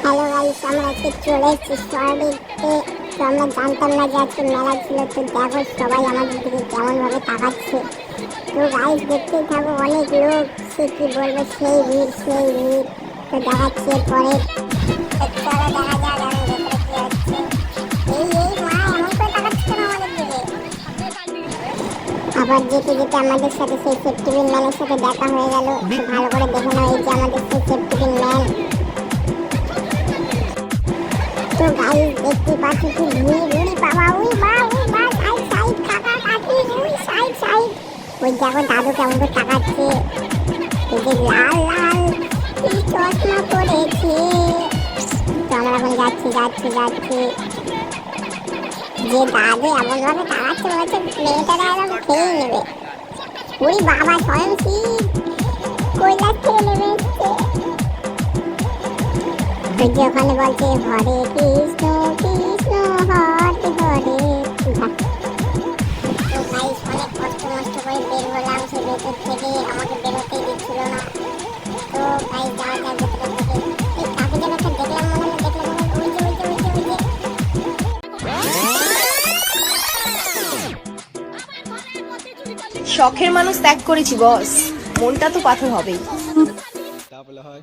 Hello guys, আমরা আজকে চলে এসেছি শহরেতে। তো আমরা জানতাম না যে আজকে মেলা ছিল। তো দেখো সবাই আমাদের দিকে কেমন ভাবে তাকাচ্ছে। তো গাইস দেখতেই থাকো, অনেক লোক, সে কি বলবো, সেই ভিড় সেই ভিড়। তো দেখাচ্ছে পরে, তো চলো দেখা যাক আমি ভেতরে কি হচ্ছে। এই মা এমন করে তাকাচ্ছে কেন আমাদের দিকে? আবার যেতে যেতে আমাদের সাথে সেই সেফটি পিন ম্যানের সাথে দেখা হয়ে গেল। ভালো করে দেখে নাও, এই যে আমাদের সেই সেফটি পিন ম্যান। তো গাইস দেখতে পাচ্ছি কি ভিড়, উড়ি বাবা, উই বা সাইড সাইড কাকা কাকি, উই সাইড সাইড। ওই দেখো দাদু কেমন করে তাকাচ্ছে। এই যে লাল লাল কি চশমা পরেছে। তো আমরা এখন যাচ্ছি যাচ্ছি যাচ্ছি। যে দাদু এমন ভাবে তাকাচ্ছে মনে হচ্ছে মেয়েটারা একদম খেয়ে নেবে। উড়ি বাবা, স্বয়ং শিব কৈলাস থেকে নেমে এসছে। ওই যে ওখানে বলছে হরে কৃষ্ণ কৃষ্ণ হরে হরে। তো গাইস অনেক কষ্ট মষ্ট করে বের হলাম সে ভেতর থেকে, আমাকে বেরোতেই দিচ্ছিল না। তো গাইস যাওয়া যাক ভেতর থেকে। এই কাকে যেন একটা দেখলাম, মনে হলো দেখলাম মনে হলো, ওই যে ওই যে ওই যে ওই যে। শখের মানুষ ত্যাগ করেছি বস, মনটা তো পাথর হবেই। তাহলে হয়